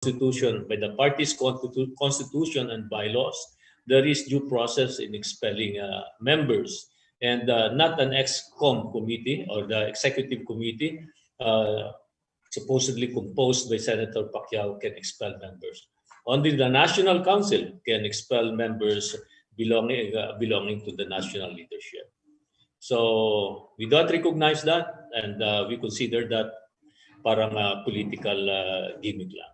constitution, by the party's constitution and bylaws, there is due process in expelling members, and not an ex-com committee or the executive committee supposedly composed by Senator Pacquiao can expel members. Only the National Council can expel members belonging to the national leadership. So we don't recognize that, and we consider that parang political gimmick lang.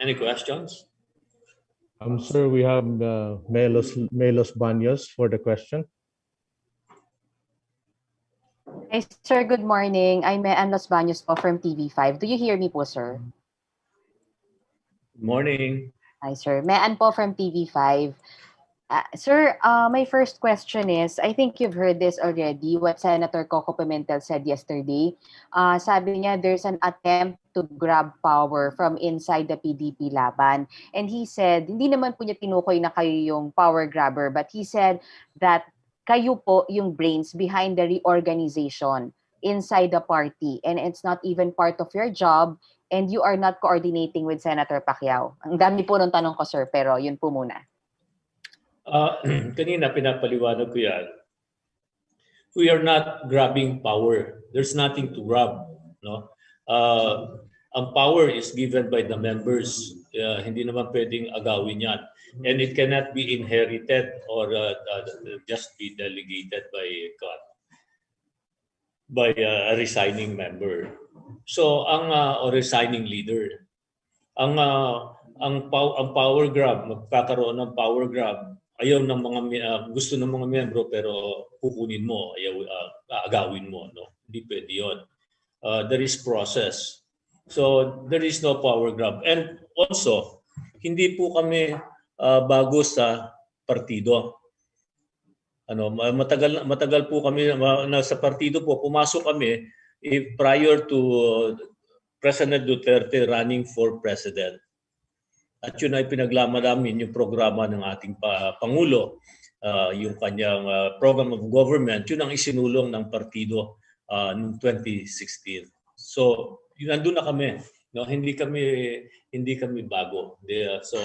Any questions? Sir, we have Melos Banyos for the question. Hey, sir, good morning. I'm Melos Banyos po from TV5. Do you hear me po, sir? Good morning. Hi, sir. Mean po from TV5. Sir, my first question is, I think you've heard this already, what Senator Coco Pimentel said yesterday. Sabi niya, there's an attempt to grab power from inside the PDP-Laban. And he said, hindi naman po niya tinukoy na kayo yung power grabber, but he said that kayo po yung brains behind the reorganization inside the party. And it's not even part of your job, and you are not coordinating with Senator Pacquiao. Ang dami po ng tanong ko, sir, pero yun po muna. Kanina pinapaliwanag ko yan. We are not grabbing power. There's nothing to grab. No? Ang power is given by the members. Hindi naman pwedeng agawin yan. And it cannot be inherited or just be delegated by a resigning member. So or resigning leader. Ang power grab, magkakaroon ng power grab, ayaw ng mga gusto ng mga miyembro pero kukunin mo, ayaw agawin mo, no? Hindi pwede 'yon. There is process. So there is no power grab. And also, hindi po kami bago sa partido. Matagal po kami sa partido po. Pumasok kami prior to President Duterte running for president. At yun ay pinaglaman namin yung programa ng ating Pangulo, yung kanyang program of government, yun ang isinulong ng partido noong 2016. So, nandun na kami. No? Hindi kami bago. So,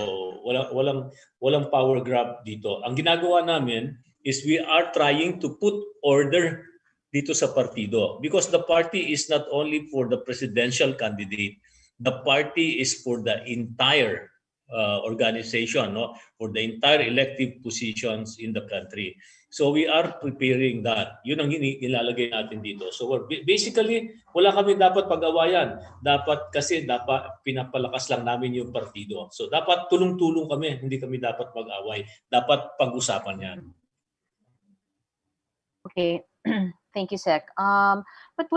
walang power grab dito. Ang ginagawa namin is we are trying to put order dito sa partido, because the party is not only for the presidential candidate, the party is for the entire organization, no, for the entire elective positions in the country. So we are preparing that. Yun ang ilalagay natin dito. So basically, wala kami dapat pag-awayan. Dapat pinapalakas lang namin yung partido. So dapat tulong-tulong kami, hindi kami dapat mag-away. Dapat pag-usapan yan. Okay. Thank you, Sec. But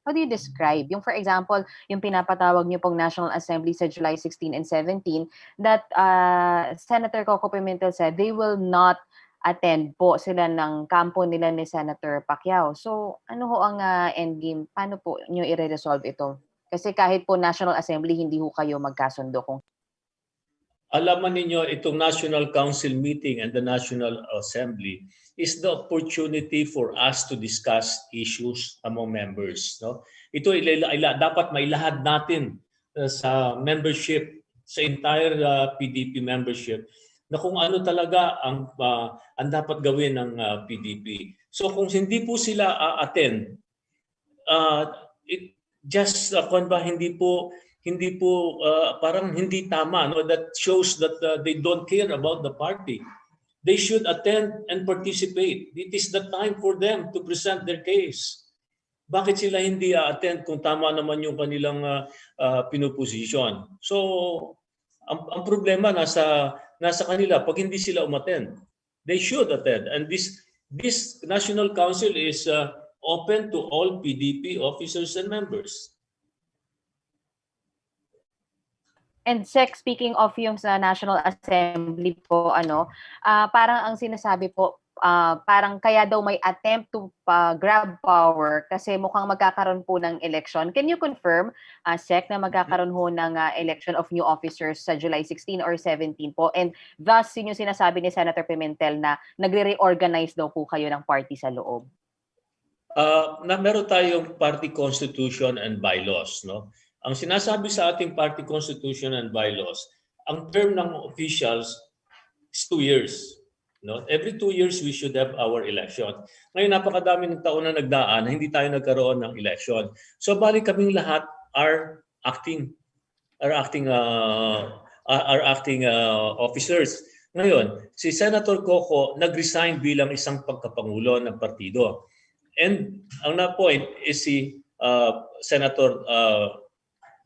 how do you describe yung, for example, yung pinapatawag niyo pong National Assembly sa July 16 and 17 that Senator Coco Pimentel said they will not attend po sila ng kampo nila ni Senator Pacquiao. So ano ho ang endgame? Paano po niyo i-resolve ito? Kasi kahit po National Assembly, hindi ho kayo magkasundo kung alaman ninyo, itong National Council meeting and the National Assembly is the opportunity for us to discuss issues among members. No? Ito dapat mailahad natin sa membership, sa entire PDP membership, na kung ano talaga ang dapat gawin ng PDP. So kung hindi po sila attend, hindi po parang hindi tama, no? That shows that they don't care about the party. They should attend and participate. It is the time for them to present their case. Bakit sila hindi attend kung tama naman yung kanilang pinuposisyon? So ang problema nasa kanila pag hindi sila umattend. They should attend, and this National Council is open to all PDP officers and members. And Sec, speaking of yung sa National Assembly po, parang ang sinasabi po, parang kaya daw may attempt to grab power kasi mukhang magkakaroon po ng election. Can you confirm, Sec, na magkakaroon ho ng election of new officers sa July 16 or 17 po? And thus, yun yung sinasabi ni Senator Pimentel na nagre-reorganize daw po kayo ng party sa loob. Na meron tayong party constitution and bylaws, no? Ang sinasabi sa ating party constitution and bylaws, ang term ng officials is 2 years. No? Every 2 years we should have our election. Ngayon napakadaming taon na nagdaan na hindi tayo nagkaroon ng election. So bali kaming lahat are acting officers. Ngayon, si Senator Coco nag-resign bilang isang pagkapangulo ng partido. And ang na-point is si Senator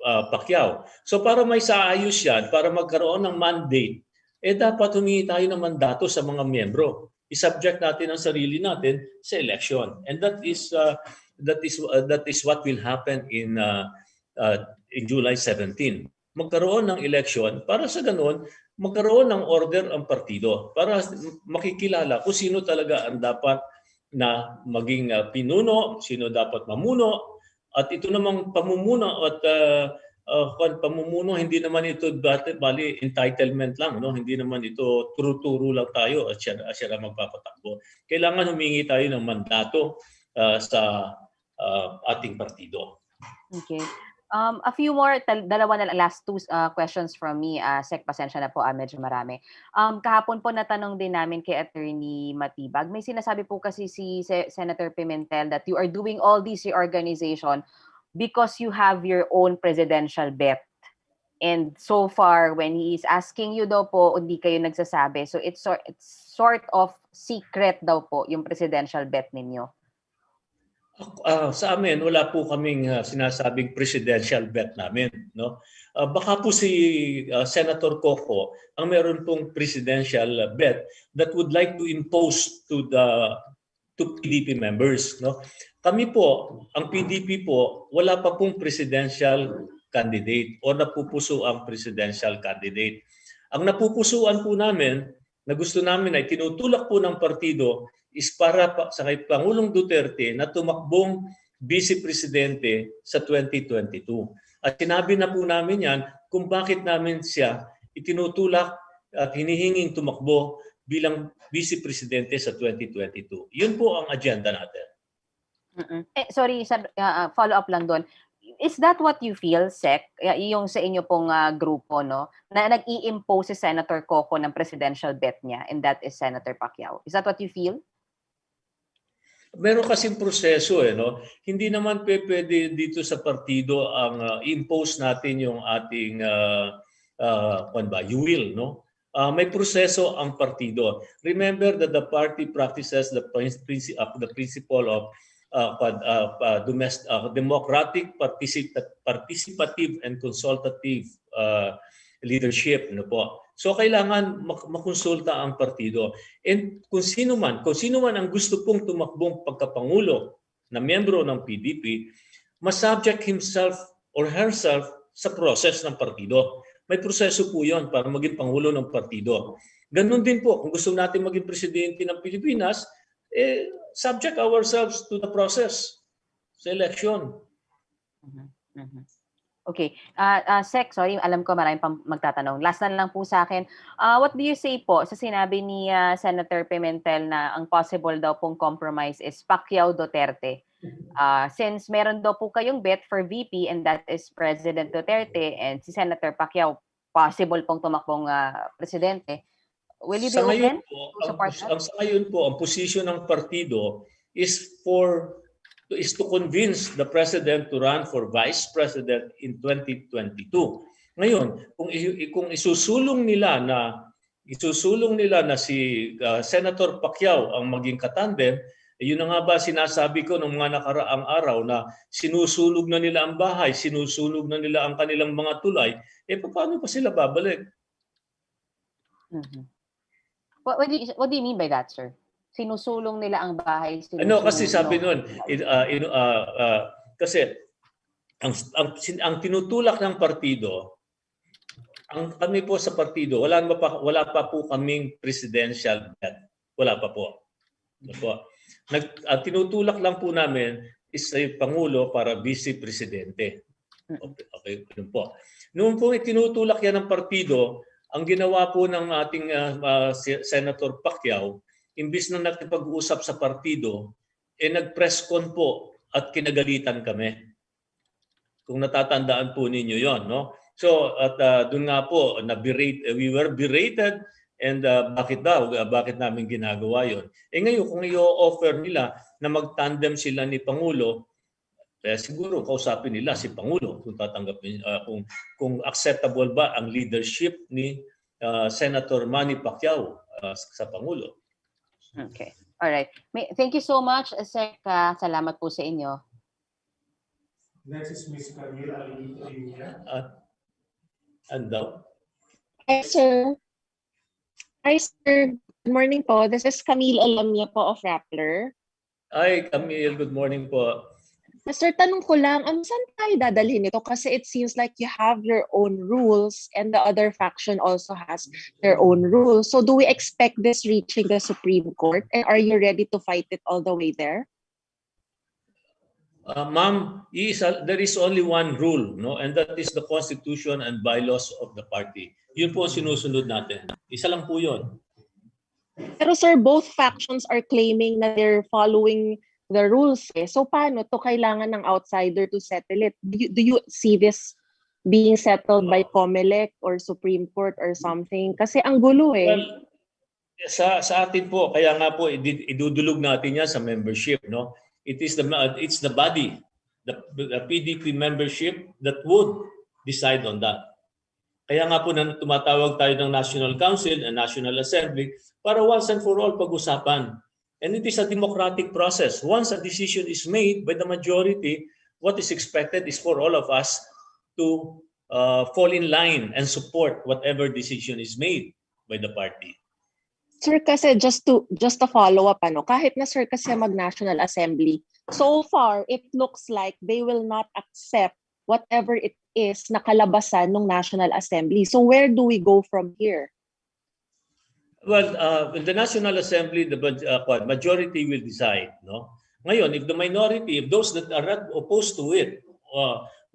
Pacquiao. So para may saayos yan, para magkaroon ng mandate, dapat humingi tayo ng mandato sa mga miyembro. I-subject natin ang sarili natin sa election. And that is what will happen in July 17. Magkaroon ng election para sa ganun, magkaroon ng order ang partido para makikilala kung sino talaga ang dapat na maging pinuno, sino dapat mamuno. At ito namang pamumuno at pamumuno, hindi naman ito bali entitlement lang, no? Hindi naman ito turo-turo lang tayo at siya na magpapatakbo. Kailangan humingi tayo ng mandato sa ating partido. Okay. A few more, dalawa na last two questions from me. Sec, pasensya na po, medyo marami. Kahapon po natanong din namin kay Attorney Matibag. May sinasabi po kasi si Senator Pimentel that you are doing all this reorganization because you have your own presidential bet. And so far, when he is asking you daw po, hindi kayo nagsasabi. So it's sort of secret daw po yung presidential bet ninyo. Sa amin, wala po kaming sinasabing presidential bet namin. No? Baka po si Senator Coco ang meron pong presidential bet that would like to impose to PDP members. No? Kami po, ang PDP po, wala pa pong presidential candidate o napupuso ang presidential candidate. Ang napupusuan po namin, na gusto namin ay tinutulak po ng partido, is para sa kay Pangulong Duterte na tumakbong Vice Presidente sa 2022. At sinabi na po namin yan kung bakit namin siya itinutulak at hinihinging tumakbo bilang Vice Presidente sa 2022. Yun po ang agenda natin. Sorry, follow up lang doon. Is that what you feel, Sec, yung sa inyo pong grupo, no? Na nag-i-impose si Senator Coco ng presidential bet niya, and that is Senator Pacquiao. Is that what you feel? Meron kasing proseso no. Hindi naman pwede dito sa partido ang impose natin yung ating you will, no. May proseso ang partido. Remember that the party practices the principle of democratic, participative and consultative leadership, no po. So kailangan makonsulta ang partido. And kung sino man ang gusto pong tumakbong pagkapangulo na miyembro ng PDP, masubject himself or herself sa process ng partido. May proseso po 'yon para maging pangulo ng partido. Ganun din po kung gusto natin maging presidente ng Pilipinas, subject ourselves to the process sa election. Okay. Sec, sorry, alam ko maraming pang magtatanong. Last na lang po sa akin. What do you say po sa sinabi ni Senator Pimentel na ang possible daw pong compromise is Pacquiao Duterte? Since meron daw po kayong bet for VP and that is President Duterte and si Senator Pacquiao possible pong tumakbong presidente, will you be open to support that? Sa ngayon po, ang posisyon ng partido is to convince the president to run for vice president in 2022. Ngayon, kung isusulong nila na si Senator Pacquiao ang maging katandem, yun na nga ba sinasabi ko ng mga nakaraang araw na sinusulog na nila ang bahay, sinusulog na nila ang kanilang mga tulay, paano pa sila babalik? What do you mean by that, sir? Sinusulong nila ang bahay. Kasi sabi nun, kasi ang tinutulak ng partido, kami po sa partido, wala pa po kaming presidential bet. Wala pa po. Ang tinutulak lang po namin is ay Pangulo para Vice Presidente. Okay, yun po. Noong po itinutulak yan ng partido, ang ginawa po ng ating Senator Pacquiao, imbis na nakipag-usap sa partido, nag-press con po at kinagalitan kami. Kung natatandaan po ninyo yon, no? So at doon nga po we were berated, and bakit daw, bakit namin ginagawa yon? Ngayon kung i-offer nila na mag-tandem sila ni Pangulo, siguro kausapin nila si Pangulo kung tatanggapin, kung acceptable ba ang leadership ni Senator Manny Pacquiao sa Pangulo. Okay. All right. Thank you so much, Sec. Salamat po sa inyo. Next is Ms. Camille Alimia. Ando? Hi, sir. Hi, sir. Good morning po. This is Camille Alamia po of Rappler. Hi, Camille. Good morning po. Sir, tanong ko lang, saan tayo dadalhin ito? Kasi it seems like you have your own rules and the other faction also has their own rules. So do we expect this reaching the Supreme Court? And are you ready to fight it all the way there? Ma'am, there is only one rule, no, and that is the Constitution and bylaws of the party. Yun po sinusunod natin. Isa lang po yun. Pero sir, both factions are claiming na they're following the rules. So paano to kailangan ng outsider to settle it? Do you see this being settled by COMELEC or Supreme Court or something? Kasi ang gulo eh. Well, sa atin po, kaya nga po idudulog natin yan sa membership, no? It's the body, the PDP membership that would decide on that. Kaya nga po tumatawag tayo ng National Council and National Assembly para once and for all pag-usapan. And it is a democratic process. Once a decision is made by the majority, what is expected is for all of us to fall in line and support whatever decision is made by the party. Sir, kasi just to follow up, kahit na sir kasi mag-National Assembly, so far, it looks like they will not accept whatever it is na kalabasan ng National Assembly. So where do we go from here? Well, in the National Assembly, the majority will decide, no? Ngayon, if the minority, if those that are not opposed to it,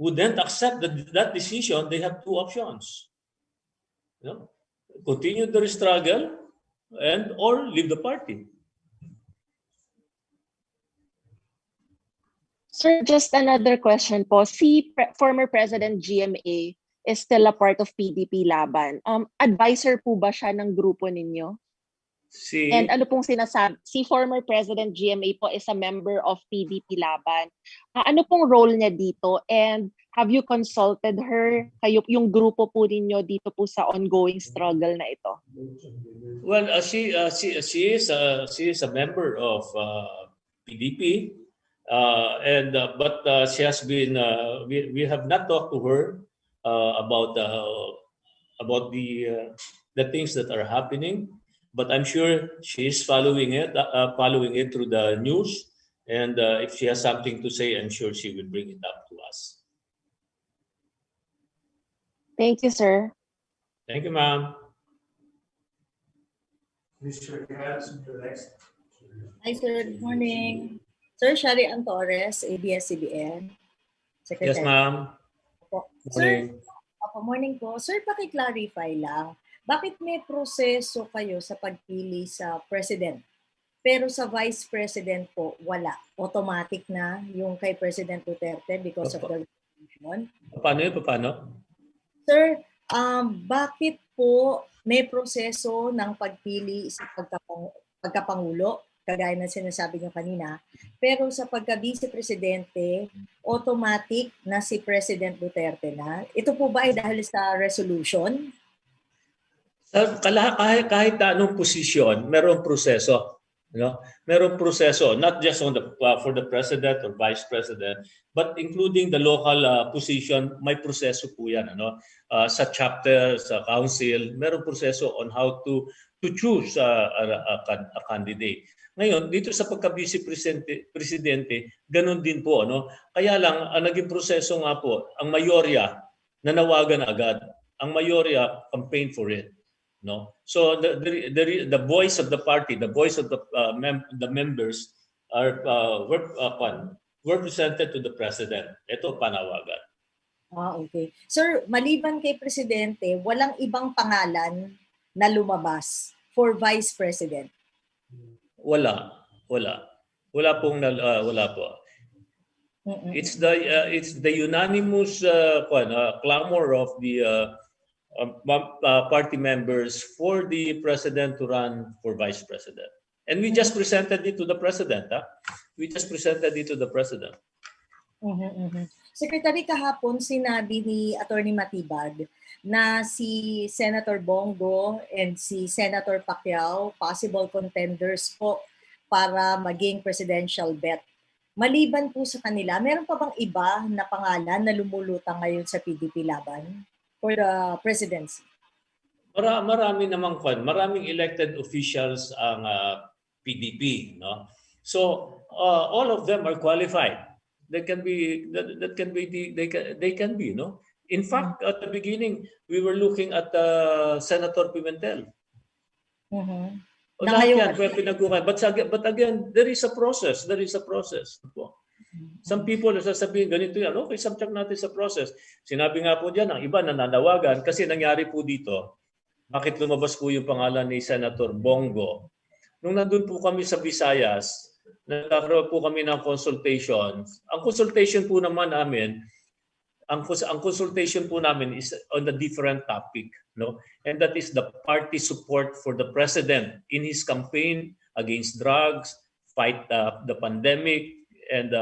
wouldn't accept that decision, they have two options. You know? Continue the struggle or leave the party. Sir, just another question po. Former President GMA is still a part of PDP-Laban. Advisor po ba siya ng grupo ninyo? And ano pong sinasabi? Si former President GMA po is a member of PDP-Laban. Ano pong role niya dito? And have you consulted her, yung grupo po ninyo dito po sa ongoing struggle na ito? Well, she is a member of PDP, but she has been. We have not talked to her about the things that are happening. But I'm sure she is following it through the news, and if she has something to say, I'm sure she will bring it up to us. Thank you, sir. Thank you, ma'am. Mr. Gas, next. Hi, sir. Good morning. Sir, Shari Torres, ABS-CBN. Yes, ma'am. Sir, morning po. Sir, paki-clarify lang. Bakit may proseso kayo sa pagpili sa president? Pero sa vice president po, wala. Automatic na yung kay President Duterte because of the resolution. Paano? Sir, bakit po may proseso ng pagpili sa pagkapangulo, kagaya ng sinasabi niyo kanina, pero sa pagka-vice-presidente, automatic na si President Duterte na? Ito po ba ay dahil sa resolution? Kahit anong posisyon, merong proseso. Merong proseso, not just for the president or vice president, but including the local position, may proseso po yan. Sa chapter, sa council, merong proseso on how to choose a candidate. Ngayon, dito sa pagka-vice-presidente, ganun din po. Kaya lang, ang naging proseso nga po, ang mayorya, nanawagan agad. Ang mayorya, campaign for it. No, so the voice of the party, the voice of the members are were presented to the president. Ito panawagan. Okay. Sir, maliban kay presidente, walang ibang pangalan na lumabas for vice president? Wala. Wala po. It's the unanimous clamor of the party members for the president to run for vice president. And we just presented it to the president. We just presented it to the president. Secretary, kahapon sinabi ni Attorney Matibag na si Senator Bongo and si Senator Pacquiao possible contenders po para maging presidential bet. Maliban po sa kanila, meron pa bang iba na pangalan na lumulutang ngayon sa PDP-Laban for the presidency? Marami namang maraming elected officials ang PDP, no? So all of them are qualified. They can be, no? In fact, at the beginning, we were looking at Senator Pimentel. Lahat yan, but again, there is a process. Some people sasabihin ganito yan. Okay, subject natin sa process. Sinabi nga po diyan, ang iba nananawagan kasi nangyari po dito. Bakit lumabas po yung pangalan ni Senator Bongo? Nung nandun po kami sa Visayas, nagkakaroon po kami ng consultation. Ang consultation po naman namin, ang consultation po namin is on a different topic, no? And that is the party support for the president in his campaign against drugs, fight the pandemic, and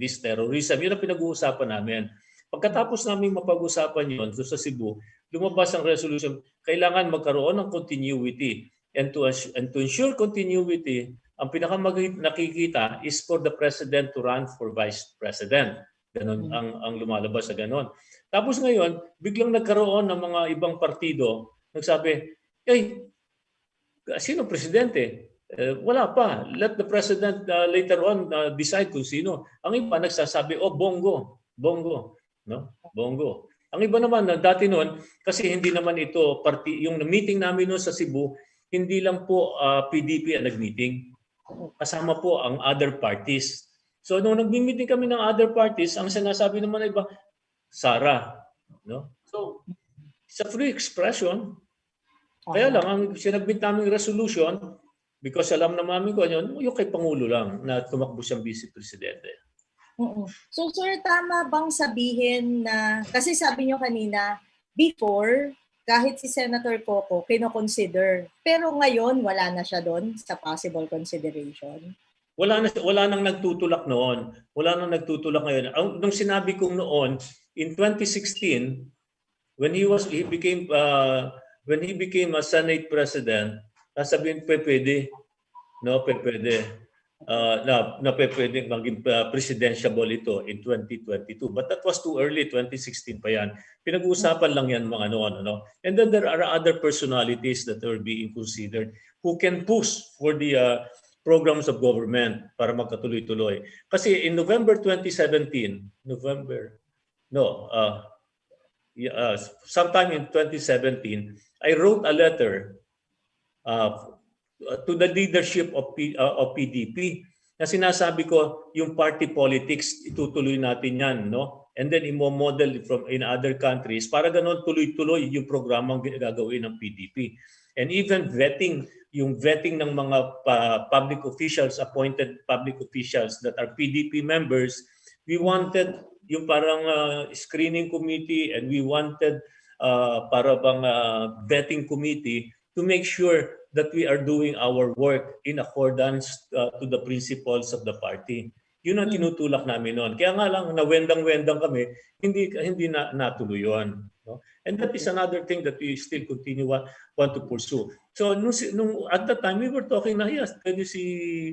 this terrorism. Yun ang pinag-uusapan namin. Pagkatapos namin mapag-usapan yun sa Cebu, lumabas ang resolution, kailangan magkaroon ng continuity. And to ensure continuity, ang nakikita is for the president to run for vice president. Ganon ang lumalabas sa ganon. Tapos ngayon, biglang nagkaroon ng mga ibang partido, nagsabi, sino presidente? Wala pa. Let the president later on decide kung sino. Ang iba nagsasabi, Bongo. No? Bongo. Ang iba naman, dati noon, kasi hindi naman ito, yung meeting namin noon sa Cebu, hindi lang po PDP ang nag-meeting. Kasama po ang other parties. So nung nag-meeting kami ng other parties, ang sinasabi naman ay iba, Sara. No? So, it's a free expression. Kaya lang, ang sinagbit naming resolution, because alam na mami ko yun, yung kay Pangulo lang na tumakbo siyang vice presidente. So sir, tama bang sabihin na, kasi sabi niyo kanina, before, kahit si Senator Coco, kino-consider. Pero ngayon, wala na siya doon sa possible consideration? Wala nang nagtutulak noon. Wala nang nagtutulak ngayon. Nung sinabi kong noon, in 2016, when he became a Senate President, sasabihin pwede, no, pwede na pwede maging presidential ito in 2022. But that was too early, 2016 pa yan. Pinag-uusapan lang yan mga ano. And then there are other personalities that are being considered who can push for the programs of government para magkatuloy-tuloy. Kasi in November 2017, sometime in 2017, I wrote a letter to the leadership of PDP na sinasabi ko yung party politics itutuloy natin yan, no? And then imo-model in other countries para ganoon tuloy-tuloy yung programang gagawin ng PDP. And even yung vetting ng mga public officials, appointed public officials that are PDP members, we wanted yung parang screening committee and we wanted para bang vetting committee to make sure that we are doing our work in accordance to the principles of the party. Yun ang tinutulak namin noon. Kaya nga lang, nawendang-wendang kami, hindi natuloy yun. No? And that is another thing that we still want to pursue. So at that time, we were talking na, yes, pwede si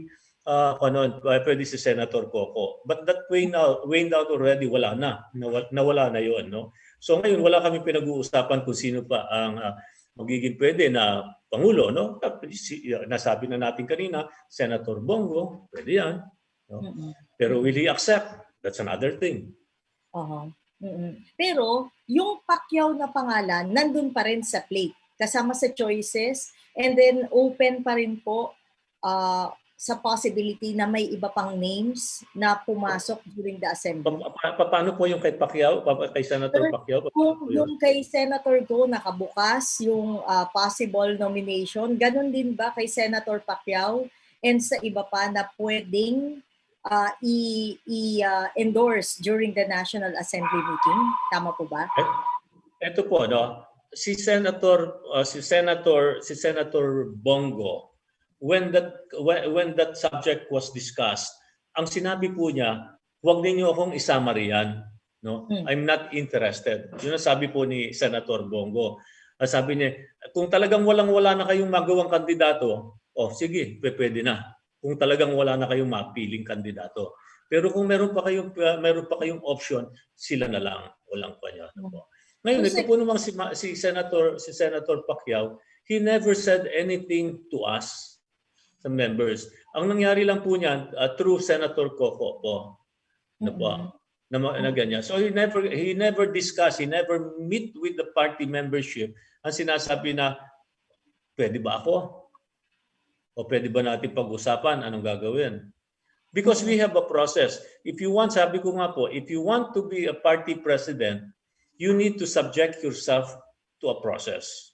Senator Coco. But that waned out already, wala na. Nawala na yun. No? So ngayon, wala kami pinag-uusapan kung sino pa ang magiging pwede na Pangulo. No? Nasabi na natin kanina, Senator Bongo, pwede yan. No? Pero will he accept? That's another thing. Pero yung Pacquiao na pangalan, nandun pa rin sa plate, kasama sa choices, and then open pa rin po sa possibility na may iba pang names na pumasok during the assembly. Paano po yung kay Pacquiao, kay Senator Pacquiao? Yung kay Senator Go nakabukas yung possible nomination, ganun din ba kay Senator Pacquiao and sa iba pa na pwedeng i-endorse during the National Assembly meeting. Tama po ba? Ito po, no? Si Senator Bongo, when that subject was discussed, ang sinabi po niya, huwag ninyo akong isama riyan, no? I'm not interested. Yun ang sabi po ni Senator Bongo. Sabi niya, kung talagang walang-wala na kayong magawang kandidato, sige, pwede na. Kung talagang wala na kayong mapiling kandidato. Pero kung meron pa kayong option, sila na lang, walang pa niya. Ngayon, ito po namang si Senator Pacquiao, he never said anything to us, sa members. Ang nangyari lang po niyan through Senator Coco po. Na ganyan. So he never discussed, he never meet with the party membership. Ang sinasabi na, pwede ba ako? O pwede ba natin pag-usapan anong gagawin? Because we have a process. If you want, sabi ko nga po, if you want to be a party president, you need to subject yourself to a process.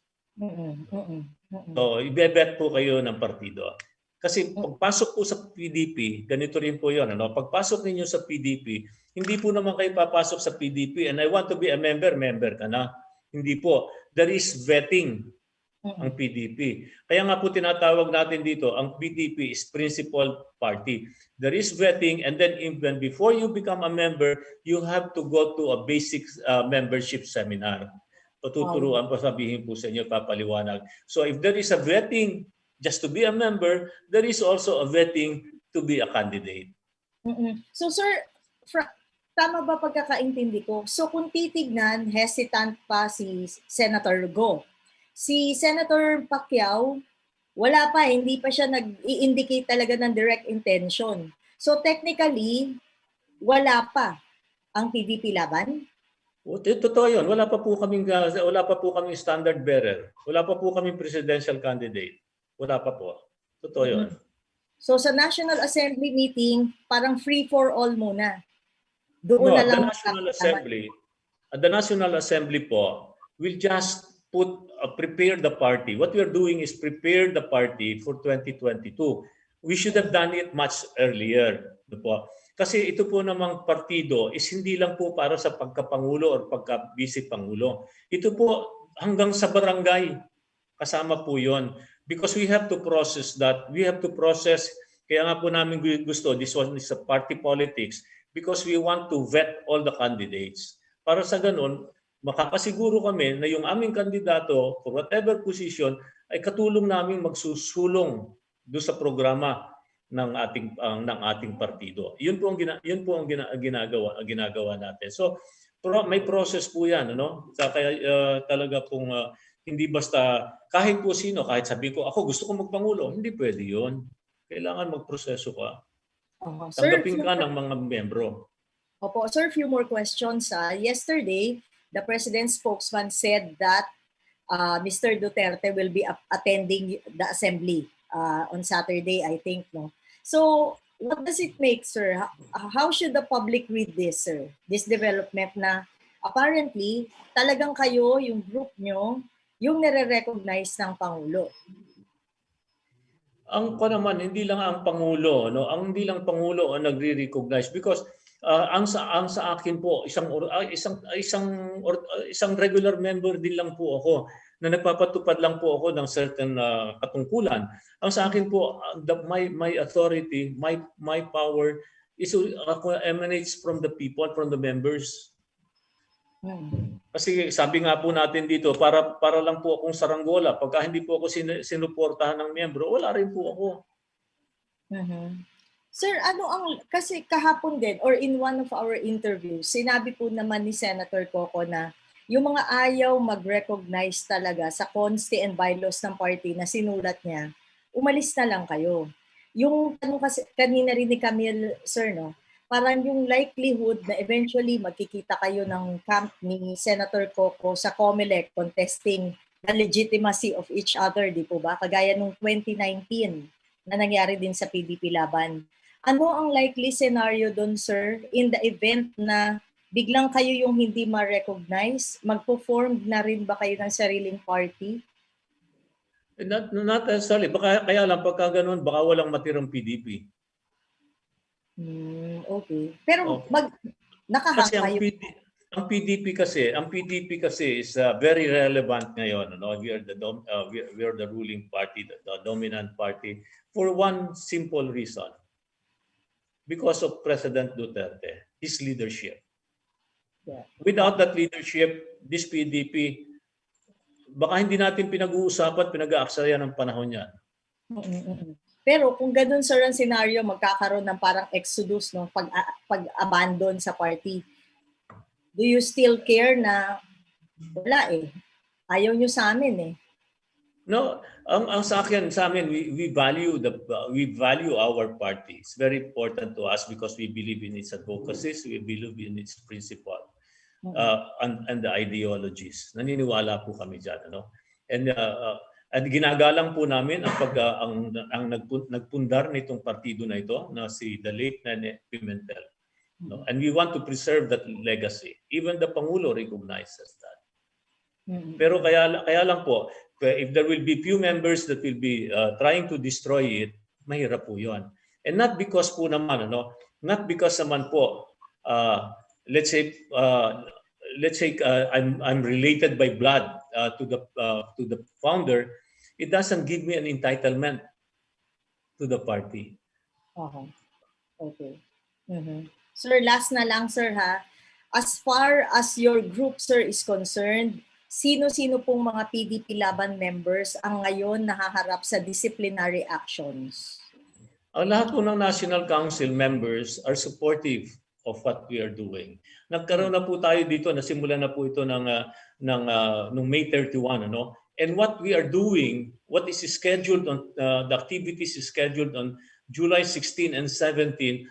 So, ibebet po kayo ng partido. Kasi pagpasok po sa PDP, ganito rin po yun. Ano? Pagpasok ninyo sa PDP, hindi po naman kayo papasok sa PDP and I want to be a member ka na. Hindi po. There is vetting ang PDP. Kaya nga po tinatawag natin dito, ang PDP is principal party. There is vetting and then even before you become a member, you have to go to a basic membership seminar. Tuturuan po, sabihin po sa inyo, papaliwanag. So if there is a vetting just to be a member, there is also a vetting to be a candidate. So sir, tama ba pagkakaintindi ko? So kung titignan, hesitant pa si Senator Go. Si Senator Pacquiao, wala pa, hindi pa siya nag-i-indicate talaga ng direct intention. So technically, wala pa ang PDP-Laban? Totoo yun. Wala pa po kaming standard bearer. Wala pa po kaming presidential candidate. Wala pa po. Totoo yun. So sa National Assembly meeting, parang free for all muna. Doon na lang the National Assembly po will just prepare the party. What we are doing is prepare the party for 2022. We should have done it much earlier. Kasi ito po namang partido is hindi lang po para sa pagkapangulo or pagka-vice-pangulo. Ito po hanggang sa barangay. Kasama po yon. Because we have to process that. We have to process. Kaya nga po namin gusto, this one is a party politics because we want to vet all the candidates. Para sa ganun, makakasiguro kami na yung aming kandidato for whatever position ay katulong namin magsusulong doon sa programa ng ating partido. Yun po ang ginagawa natin. So may process po 'yan, ano? Kaya talaga pong hindi basta kahit po sino, kahit sabi ko ako gusto ko magpangulo, hindi pwede 'yon. Kailangan magproseso ka. Tanggapin ka ng mga membro. Opo, sir, few more questions. Yesterday, the president's spokesman said that Mr. Duterte will be attending the assembly on Saturday, I think. No? So, what does it make, sir? How should the public read this, sir? This development na apparently talagang kayo, yung group nyo, yung nire-recognize ng Pangulo. Ang naman, hindi lang ang Pangulo, no? Ang hindi lang Pangulo ang nagre-recognize because ang sa akin po isang regular member din lang po ako na nagpapatupad lang po ako ng certain katungkulan. Ang sa akin po my authority, my power is emanates from the people, from the members. Kasi sabi nga po natin dito, para lang po akong saranggola. Pagka hindi po ako sinuportahan ng miyembro, wala rin po ako. Sir, kasi kahapon din or in one of our interviews, sinabi po naman ni Senator Coco na yung mga ayaw mag-recognize talaga sa consti and bylaws ng party na sinulat niya, umalis na lang kayo. Yung tanong kasi kanina rin ni Camille, sir, no? Parang yung likelihood na eventually magkikita kayo ng camp ni Senator Coco sa COMELEC contesting the legitimacy of each other, di po ba? Kagaya nung 2019 na nangyari din sa PDP-Laban. Ano ang likely scenario doon, sir, in the event na biglang kayo yung hindi ma-recognize? Magpo-form na rin ba kayo ng sariling party? Not necessarily. Kaya lang pagka ganun, baka walang matirang PDP. Okay. Pero nakahang Kasi kayo. ang PDP kasi is very relevant ngayon. No? We are the ruling party, the dominant party, for one simple reason. Because of President Duterte, his leadership. Yeah. Without that leadership, this PDP, baka hindi natin pinag-uusapan, pinag-aaksaya ng panahon yan. Pero kung ganun sir ang scenario, magkakaroon ng parang exodus, no? Pag-abandon sa party. Do you still care na wala ayaw nyo sa amin No, ang sa amin, we value our party. It's very important to us because we believe in its advocacies, we believe in its principle and the ideologies. Naniniwala po kami diyan, ano? And ginagalang po namin ang nagpundar nitong partido na ito na si the late Nene Pimentel. No? And we want to preserve that legacy. Even the Pangulo recognizes that. Pero kaya lang po, if there will be few members that will be trying to destroy it, mahirap po 'yon. And not because po naman not because naman po let's say I'm related by blood to the founder, it doesn't give me an entitlement to the party. Okay. Sir, last na lang sir ha. As far as your group sir is concerned, sino-sino pong mga PDP-Laban members ang ngayon nahaharap sa disciplinary actions? Ang lahat po ng National Council members are supportive of what we are doing. Nagkaroon na po tayo dito, nasimulan na po ito ng May 31, ano? And what we are doing, what is scheduled on the activities is scheduled on July 16 and 17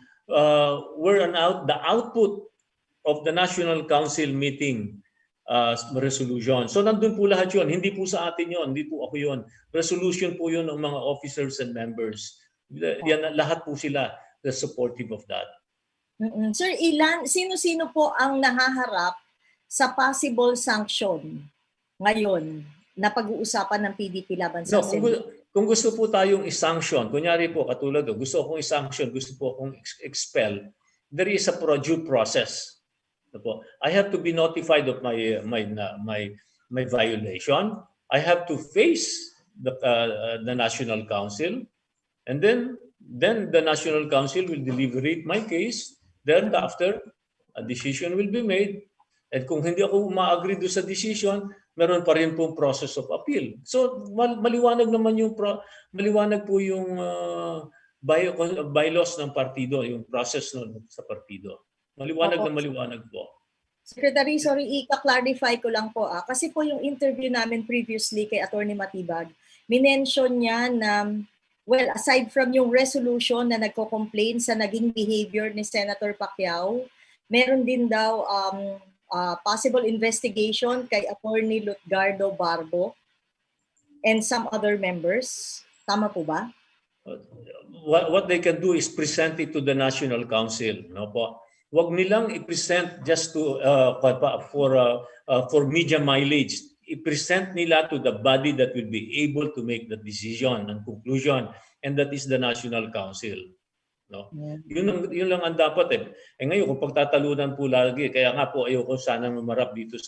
were the output of the National Council meeting resolution. So nandun po lahat yun. Hindi po sa atin yun. Hindi po ako yun. Resolution po yun ng mga officers and members. Yan, lahat po sila the supportive of that. Sir, sino-sino po ang nahaharap sa possible sanction ngayon na pag-uusapan ng PDP-Laban sa Senate? Kung gusto po tayong i-sanction, kunyari po katulad gusto akong i-sanction, gusto po akong expel, there is a due process. I have to be notified of my violation. I have to face the National Council, and then the National Council will deliberate my case. Thereafter, a decision will be made. And kung hindi ako ma-agree doon sa decision, meron pa rin po process of appeal. So maliwanag naman maliwanag po yung bylaws ng partido, yung process sa partido. Maliwanag na maliwanag po. Secretary, sorry, i-clarify ko lang po. Kasi po yung interview namin previously kay Attorney Matibag, minention niya na, well, aside from yung resolution na nagko-complain sa naging behavior ni Senator Pacquiao, meron din daw possible investigation kay Attorney Lutgardo Barbo and some other members. Tama po ba? What they can do is present it to the National Council, no po. Wag nilang i-present just to for media mileage. I-present nila to the body that will be able to make the decision and conclusion, and that is the National Council. No? Yeah. Yun lang ang dapat ngayon kung pagtatalunan po lagi, kaya nga po ayoko sana mamarap dito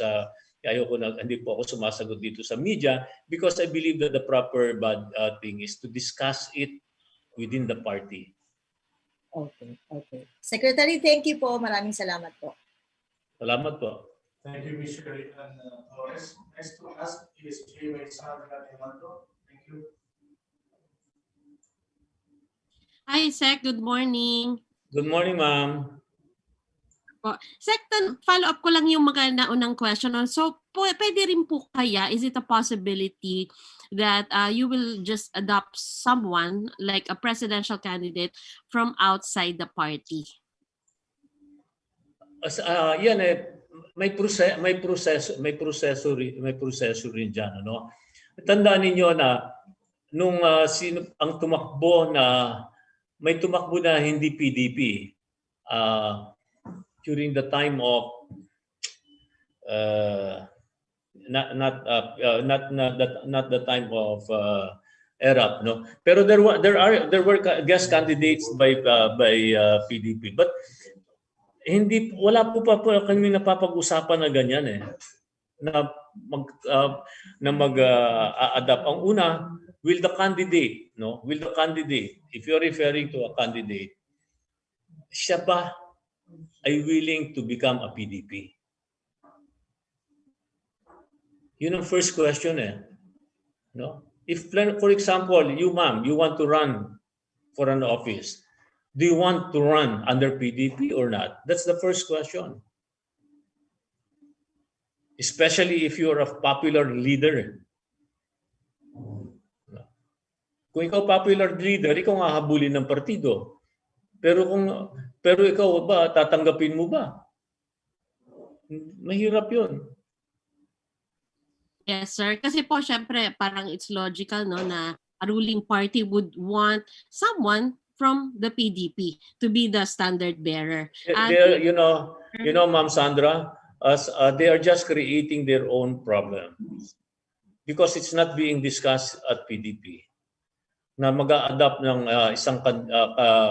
hindi po ako sumasagot dito sa media because I believe that the proper thing is to discuss it within the party. Okay. Secretary, thank you po. Maraming salamat po. Salamat po. Thank you, Mr. Torres. Next to ask is J.Y. Sandra Demando. Thank you. Hi, Sec. Good morning. Good morning, ma'am. Sec, follow-up ko lang yung mga naunang question. So, pwede rin po kaya, is it a possibility that you will just adopt someone like a presidential candidate from outside the party? Yan may proseso rin diyan, ano. Tandaan niyo na nung ang tumakbo na may tumakbo na hindi PDP during the time of not the time of ERAP, no. Pero there were guest candidates by PDP, but wala po kami napapag-usapan na ganyan eh, na mag-adapt. Ang una, will the candidate, if you're referring to a candidate, siya ba ay willing to become a PDP? Yun ang first question eh. No? If, for example, you ma'am, you want to run for an office, do you want to run under PDP or not? That's the first question. Especially if you're a popular leader. Kung ikaw popular leader, ikaw nga habulin ng partido. Pero ikaw ba, tatanggapin mo ba? Mahirap yun. Yes, sir. Kasi po, syempre, parang it's logical, no, na a ruling party would want someone from the PDP to be the standard bearer. You know, Ma'am Sandra, they are just creating their own problem because it's not being discussed at PDP na mag-a-adapt ng isang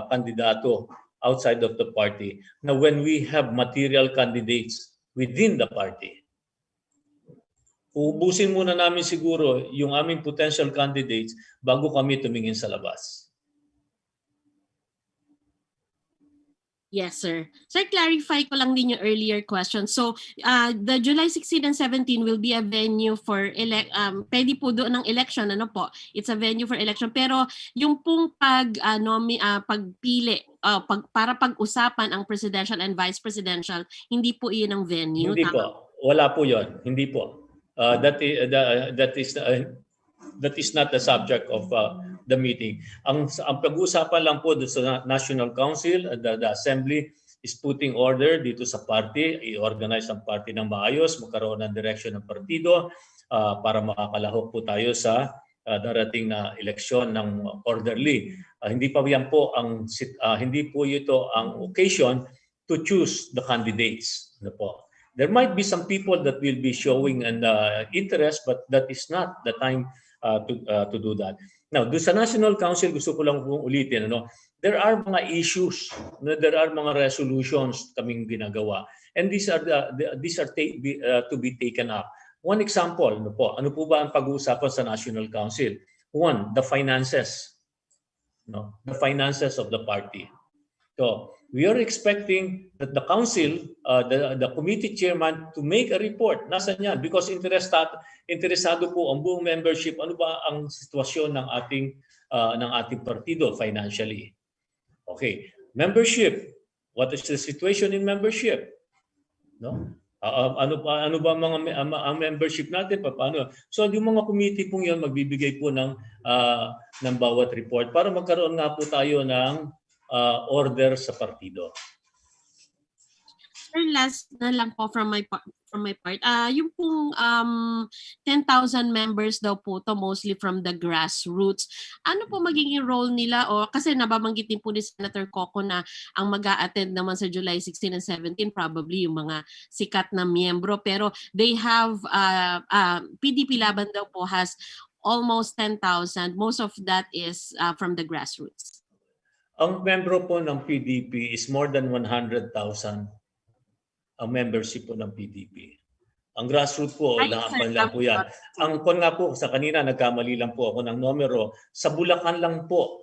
kandidato outside of the party na when we have material candidates within the party. Uubusin muna namin siguro yung aming potential candidates bago kami tumingin sa labas. Yes, sir. Sir, clarify ko lang din yung earlier question. So, the July 16 and 17 will be a venue for pwede po doon ng election, ano po? It's a venue for election. Pero yung pong pagpili para pag-usapan ang presidential and vice presidential, hindi po iyon ang venue. Hindi po. Wala po 'yon. Hindi po. That is not the subject of the meeting. Ang pag-uusapan lang po sa National Council, the Assembly is putting order dito sa party, i-organize ang party ng maayos, magkaroon ng direction ng partido para makakalahok po tayo sa darating na eleksyon ng orderly. Hindi pa yan po hindi po ito ang occasion to choose the candidates. Ano po? There might be some people that will be showing an interest, but that is not the time to do that. Now, doon sa National Council, gusto ko lang ulitin, there are mga issues, there are mga resolutions kaming ginagawa, and these are to be taken up. One example, ano po ba ang pag-uusapan sa National Council? One, the finances. The finances of the party. So, we are expecting that the council, the committee chairman, to make a report. Nasaan yan? Because interesado po ang buong membership. Ano ba ang sitwasyon ng ating partido financially? Okay, membership. What is the situation in membership? Ano ba ang membership natin? Paano? So yung mga committee pong yan magbibigay po ng bawat report para magkaroon nga po tayo ng order sa partido. Sir, last na lang po from my part. Yung pong 10,000 members daw po to, mostly from the grassroots. Ano po magiging role nila? O kasi nababanggit din po ni Senator Coco na ang mag-a-attend naman sa July 16 and 17 probably yung mga sikat na miyembro. Pero they have PDP-Laban daw po has almost 10,000. Most of that is from the grassroots. Ang membro po ng PDP is more than 100,000 ang membership po ng PDP. Ang grassroots po, lahat lang po yan. Ang kon nga po, sa kanina nagkamali lang po ako ng numero, sa Bulacan lang po,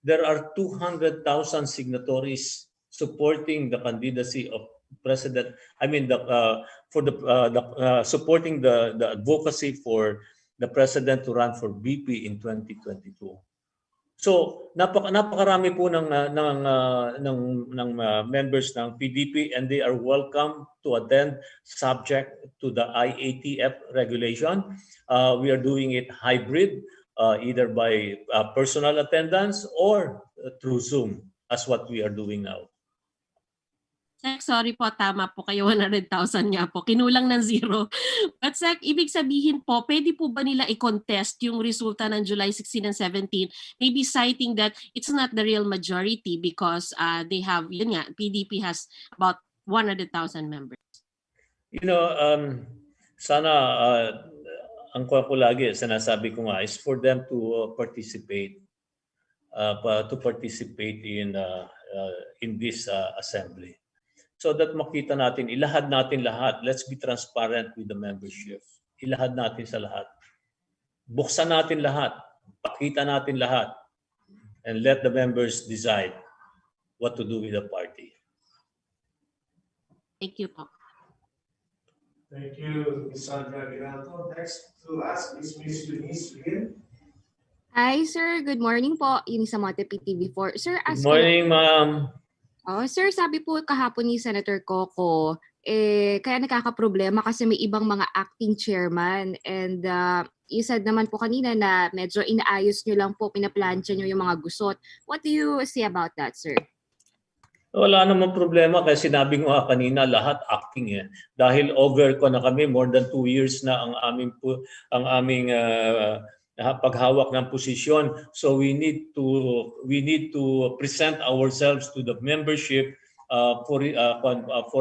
there are 200,000 signatories supporting the candidacy of President, supporting the advocacy for the President to run for VP in 2022. So napakarami po ng members ng PDP, and they are welcome to attend subject to the IATF regulation. We are doing it hybrid, either by personal attendance or through Zoom, as what we are doing now. Sek, sorry po, tama po kayo, 100,000 nga po. Kinulang ng zero. But Sek, ibig sabihin po, pwede po ba nila i-contest yung resulta ng July 16 and 17? Maybe citing that it's not the real majority because they have, yun nga, PDP has about 100,000 members. Sana ang ko lagi, sinasabi ko nga, is for them to participate in this assembly. So that makita natin, ilahad natin lahat. Let's be transparent with the membership. Ilahad natin sa lahat. Buksan natin lahat. Pakita natin lahat. And let the members decide what to do with the party. Thank you po. Thank you, Ms. Sandra Ginaldo. Next to ask is Ms. Eunice Lin. Hi, sir. Good morning po. Yun sa Mote PTV4. Sir, Good morning, ma'am. Sir, sabi po kahapon ni Senator Coco, kaya nakakaproblema kasi may ibang mga acting chairman. And you said naman po kanina na medyo inaayos nyo lang po, pinaplansya nyo yung mga gusot. What do you say about that, sir? Wala namang problema kasi sinabi ko nga kanina lahat acting eh. Dahil over ko na kami, more than 2 years na ang aming paghawak ng posisyon. So we need to present ourselves to the membership for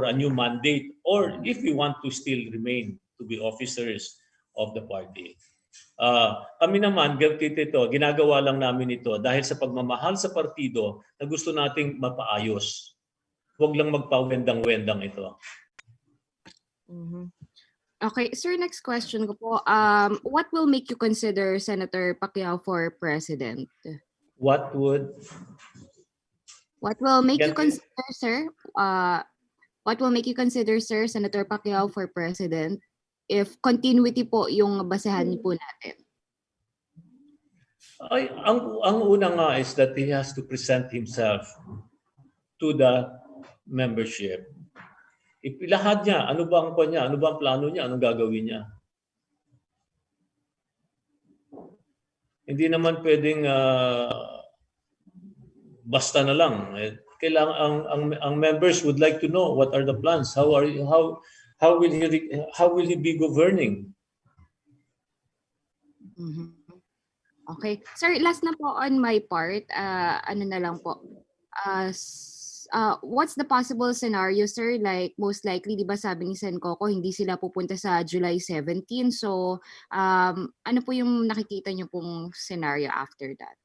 a new mandate, or if we want to still remain to be officers of the party. Kami naman, ginagawa lang namin ito dahil sa pagmamahal sa partido na gusto nating mapaayos. Huwag lang magpawendang-wendang ito. Mm-hmm. Okay, sir, next question ko po. What will make you consider Senator Pacquiao for president? What will make you consider, sir? What will make you consider, sir, Senator Pacquiao for president? If continuity po yung basehan niyo po natin. Ang una nga is that he has to present himself to the membership. Ilahad niya, ano ba ang niya, ano ba ang plano niya, anong gagawin niya. Hindi naman pwedeng basta na lang. Kailangan ang members would like to know what are the plans, how will he be governing. Mm-hmm. Okay. Sir, last na po on my part, ano na lang po. What's the possible scenario, sir? Like, most likely, di ba sabi ni Sen Coco, hindi sila pupunta sa July 17. So, ano po yung nakikita niyo pong scenario after that?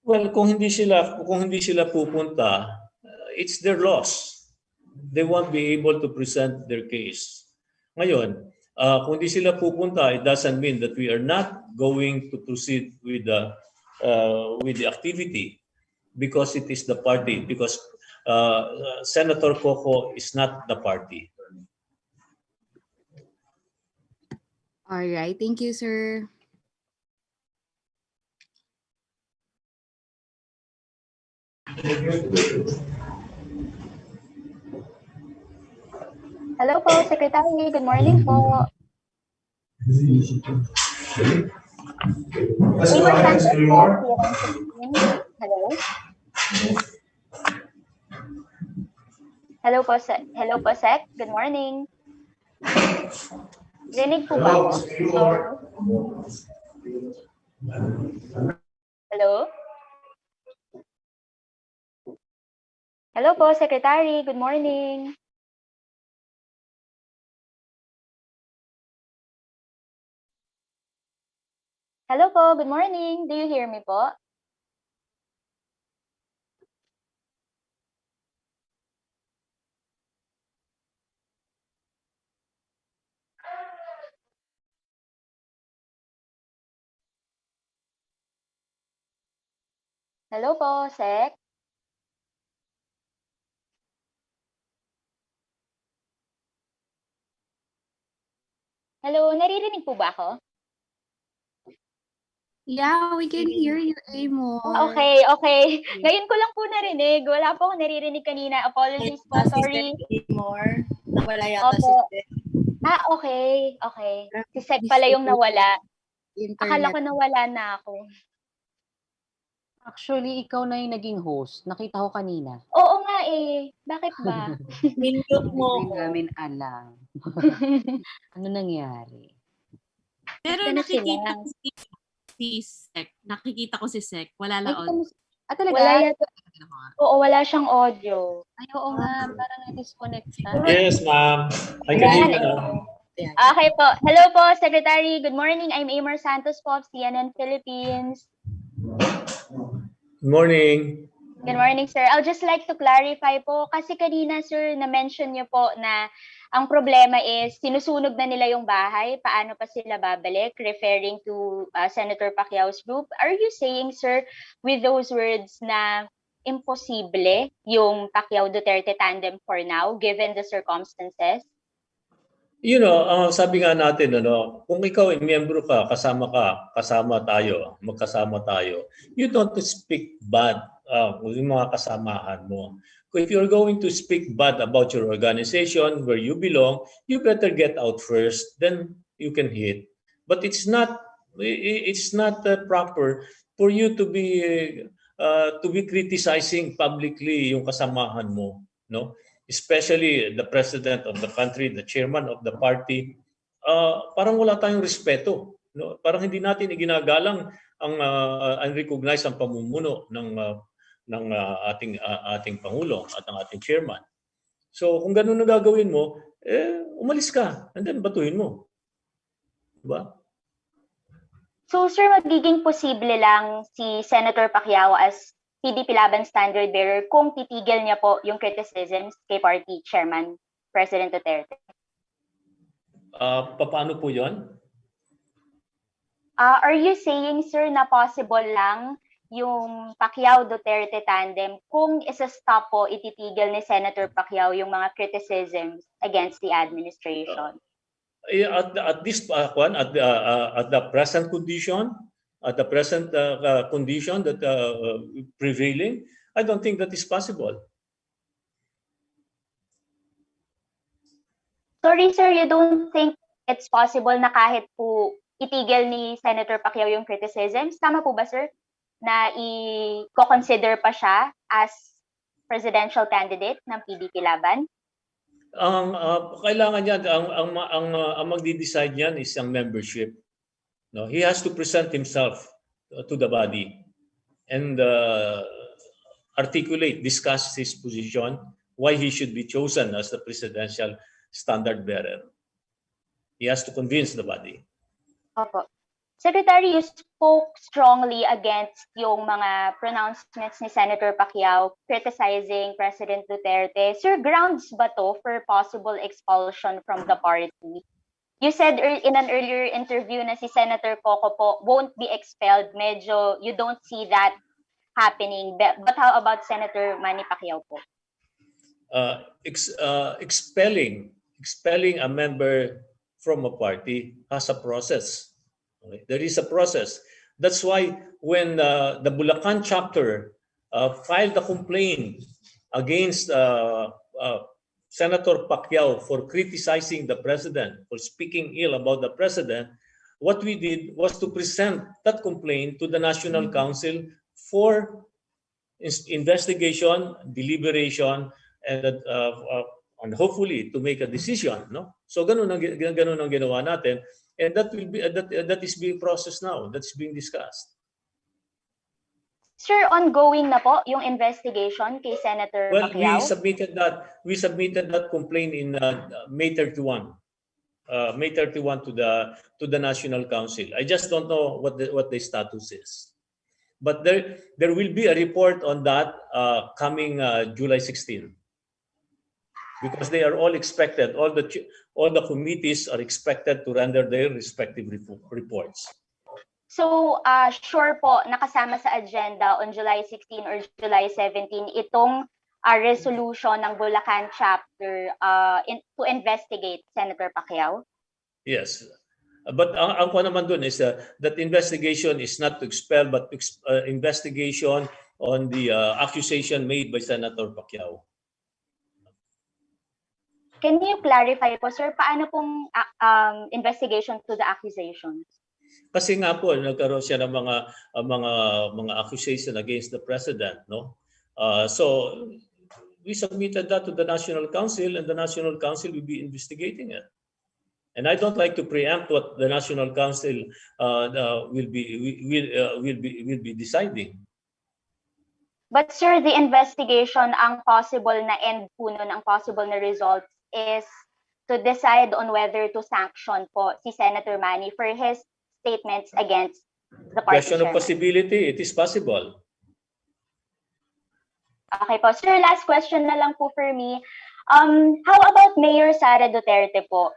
Well, kung hindi sila pupunta, it's their loss. They won't be able to present their case. Ngayon, kung hindi sila pupunta, it doesn't mean that we are not going to proceed with the activity because it is the party, because Senator Coco is not the party. All right. Thank you, sir. Hello po, Secretary. Good morning po. Hello. Hello po, Sec. Hello po, Sec. Good morning. Rinig po ba ako? Hello? Hello po, Secretary. Good morning. Hello po, good morning. Do you hear me po? Hello po, Sec. Hello, naririnig po ba ako? Yeah, we can hear you, Amor. Okay. Ngayon ko lang po narinig. Wala po ako naririnig kanina. Apologies po, sorry. Amor, nawala yata si Opo. Sec. Okay. Si Sec pala yung nawala. Akala Internet. ko nawala na ako. Actually, ikaw na yung naging host. Nakita ko kanina. Oo nga eh. Bakit ba? Minute mo Hindi ko. namin alam. Ano nangyari? Pero Ganun nakikita sila. ko si Sec. Nakikita ko si Sec. Wala na Nakita on. mo- talaga? Wala yata. Oo, wala siyang audio. Ay, oo nga. Parang na-disconnect siya. Yes, ma'am. I can hear you now. Ayan. Okay po. Hello po, Secretary. Good morning. I'm Amor Santos po of CNN Philippines. Good morning. Good morning, sir. I'll just like to clarify po, kasi kanina, sir, na-mention niyo po na ang problema is sinusunog na nila yung bahay. Paano pa sila babalik? Referring to Senator Pacquiao's group. Are you saying, sir, with those words na imposible yung Pacquiao-Duterte tandem for now, given the circumstances? You know, sabi nga natin, kung ikaw ay miyembro ka, kasama tayo, magkasama tayo, you don't speak bad yung mga kasamahan mo. If you're going to speak bad about your organization, where you belong, you better get out first, then you can hit. But it's not proper for you to be criticizing publicly yung kasamahan mo, no? Especially the president of the country, the chairman of the party, parang wala tayong respeto. No? Parang hindi natin iginagalang ang recognize ang pamumuno ng ating Pangulo at ang ating chairman. So kung ganun na gagawin mo, umalis ka and then batuhin mo. Diba? So sir, magiging posible lang si Senator Pacquiao as PDP-Laban standard bearer kung titigil niya po yung criticisms kay party chairman President Duterte? Paano po yun? Are you saying, sir, na possible lang yung Pacquiao-Duterte tandem kung isa-stop po ititigil ni Senator Pacquiao yung mga criticisms against the administration? At the present condition, that prevailing, I don't think that is possible. Sorry, sir, you don't think it's possible na kahit po itigil ni Senator Pacquiao yung criticisms? Tama po ba, sir, na i-consider pa siya as presidential candidate ng PDP-Laban? Kailangan niya, ang magdi-decide niyan is ang membership. No, he has to present himself to the body and discuss his position, why he should be chosen as the presidential standard bearer. He has to convince the body. Opo. Secretary, you spoke strongly against yung mga pronouncements ni Senator Pacquiao criticizing President Duterte. Sir, grounds ba to for possible expulsion from the party? You said in an earlier interview na si Senator Coco po won't be expelled. Medyo you don't see that happening. But how about Senator Manny Pacquiao po? Expelling a member from a party has a process. Okay? There is a process. That's why when the Bulacan chapter filed a complaint against Senator Pacquiao for criticizing the president, for speaking ill about the president, what we did was to present that complaint to the National Council for investigation, deliberation, and hopefully to make a decision. No? So ganun ang ginawa natin, and that is being processed now. That's being discussed. Sir, ongoing na po yung investigation kay Senator Pacquiao? We submitted that complaint in May 31. May 31 to the National Council. I just don't know what the status is. But there will be a report on that coming July 16. Because they are all expected, all the committees are expected to render their respective reports. So, sure po, nakasama sa agenda on July 16 or July 17 itong resolution ng Bulacan chapter to investigate Senator Pacquiao? Yes. But ang ko naman dun is that investigation is not to expel, but investigation on the accusation made by Senator Pacquiao. Can you clarify po, sir, paano pong investigation to the accusations? Kasi nga po nagkaroon siya ng mga accusation against the president, no? So we submitted that to the National Council, and the National Council will be investigating it. And I don't like to preempt what the National Council will be deciding. But sir, the investigation, ang possible na end po nun, ang possible na results is to decide on whether to sanction po si Senator Manny for his statements against the party Question of chairman. possibility, it is possible. Okay po. Sir, last question na lang po for me. How about Mayor Sara Duterte po?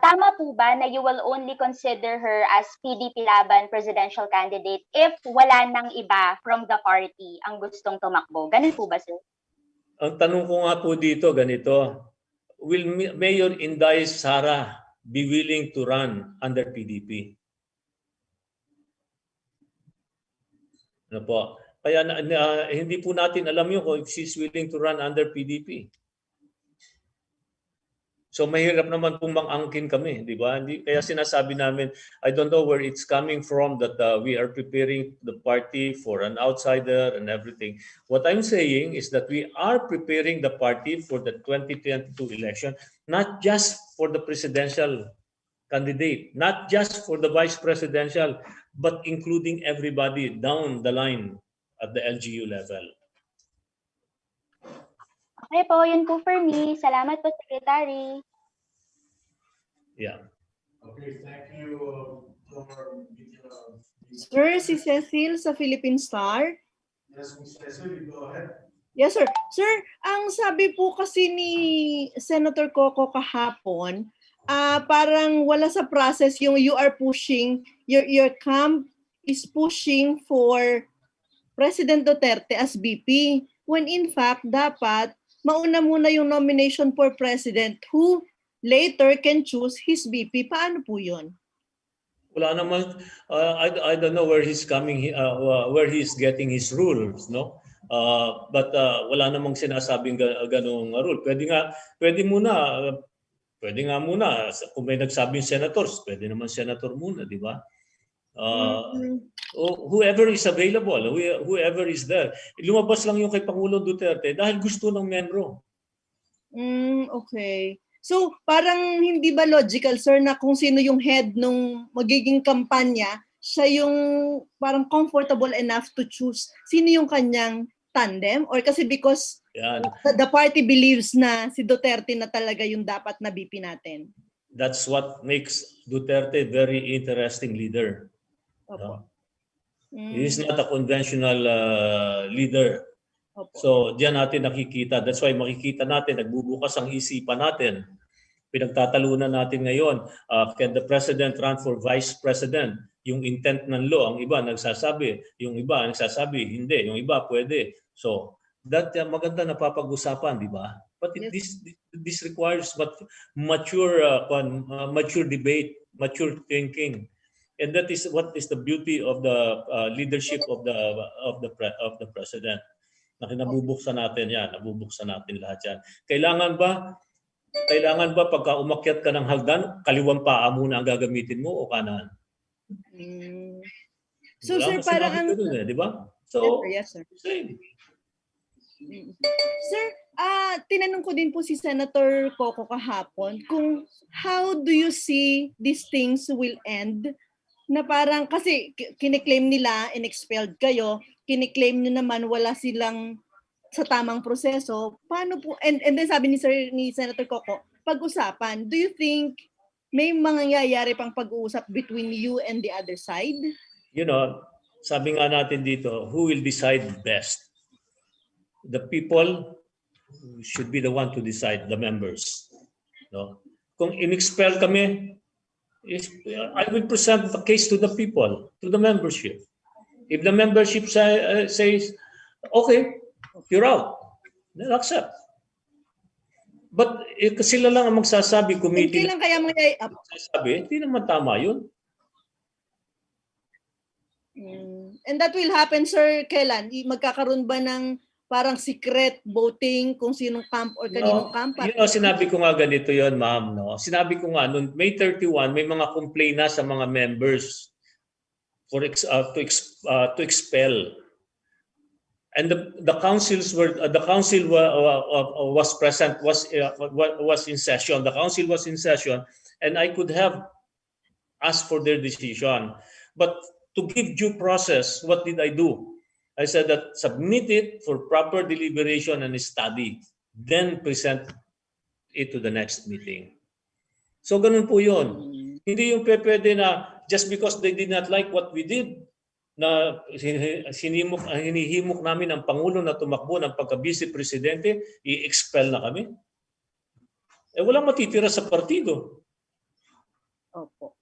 Tama po ba na you will only consider her as PDP-Laban presidential candidate if wala nang iba from the party ang gustong tumakbo? Ganun po ba, sir? Ang tanong ko nga po dito, ganito. Will Mayor Inday Sara be willing to run under PDP? Ano po? Kaya hindi po natin alam yun kung if she's willing to run under PDP. So mahirap naman pong mang-angkin kami, di ba? Kaya sinasabi namin, I don't know where it's coming from that we are preparing the party for an outsider and everything. What I'm saying is that we are preparing the party for the 2022 election, not just for the presidential candidate, not just for the vice presidential, but including everybody down the line at the LGU level. Okay po, yun po for me. Salamat po, Secretary. Yeah. Okay, thank you. Sir, si Cecil sa Philippine Star. Yes, Ms. Cecil, go ahead. Yes, sir. Sir, ang sabi po kasi ni Senator Coco kahapon, parang wala sa process yung you are pushing, your camp is pushing for President Duterte as VP, when in fact, dapat mauna muna yung nomination for President who later can choose his VP. Paano po yun? Wala naman, I don't know where he's coming, where he's getting his rules, no? But wala namang sinasabing ganong rule. Pwede nga muna, kung may nagsabing senators, pwede naman senator muna, di ba? Whoever is available, whoever is there. Lumabas lang yung kay Pangulong Duterte dahil gusto ng membro. Okay. So, parang hindi ba logical, sir, na kung sino yung head nung magiging kampanya, siya yung parang comfortable enough to choose sino yung kanyang tandem? Or kasi because the party believes na si Duterte na talaga yung dapat na VP natin? That's what makes Duterte very interesting leader. He is not a conventional leader. So diyan natin nakikita. That's why makikita natin, nagbubukas ang isipan natin. Pinagtatalunan natin ngayon, can the president run for vice president? Yung intent ng law, ang iba nagsasabi, yung iba nagsasabi, hindi, yung iba pwede. So that maganda na papag-usapan, di ba? But this requires mature debate, mature thinking. And that is what is the beauty of the leadership of the president. Na nabubuksan natin yan, nabubuksan natin lahat yan. Kailangan ba pagka umakyat ka ng hagdan, kaliwang paa muna ang gagamitin mo o kanan? So sir, parang di ba? So, yes, sir. Same. Sir, tinanong ko din po si Senator Coco kahapon kung how do you see these things will end, na parang kasi kiniklaim nila in-expelled kayo, kiniklaim nyo naman wala silang sa tamang proseso. Paano po, and then sabi ni Senator Coco, pag-usapan, do you think may mangyayari pang pag-uusap between you and the other side? You know, sabi nga natin dito, who will decide best? The people should be the one to decide, the members. No? Kung in-expel kami, I will present the case to the people, to the membership. If the membership says, okay, you're out, they'll accept. But sila lang ang magsasabi, committee kailan kaya magsasabi, hindi naman tama yun. And that will happen, sir, kailan? Magkakaroon ba ng parang secret voting kung sinong camp or kaninong camp? Sinabi ko nga ganito yon, ma'am. No? Sinabi ko nga, noong May 31, may mga complaint na sa mga members to expel. And the council was present, was in session. The council was in session, and I could have asked for their decision. But to give due process, what did I do? I said that submit it for proper deliberation and study, then present it to the next meeting. So ganun po yun. Hindi yung pwede na just because they did not like what we did, na hinihimok namin ang Pangulo na tumakbo ng pagka-vice presidente, i-expel na kami. Eh walang matitira sa partido. Opo.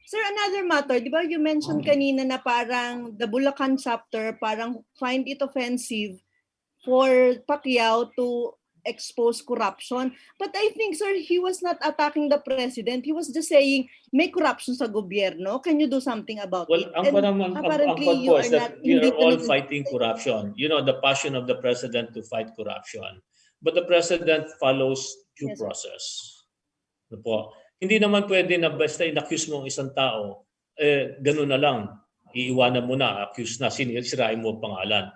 Sir, another matter, di ba you mentioned kanina na parang the Bulacan chapter parang find it offensive for Pacquiao to expose corruption. But I think, sir, he was not attacking the president. He was just saying, may corruption sa gobyerno. Can you do something about it? Well, Apparently, ang you po are is not... that we are all fighting corruption. You know, the passion of the president to fight corruption. But the president follows due process. Ano po? Hindi naman pwede na basta in-accuse mo ang isang tao, gano'n na lang. Iiwanan mo na, accuse na, sirain mo ang pangalan.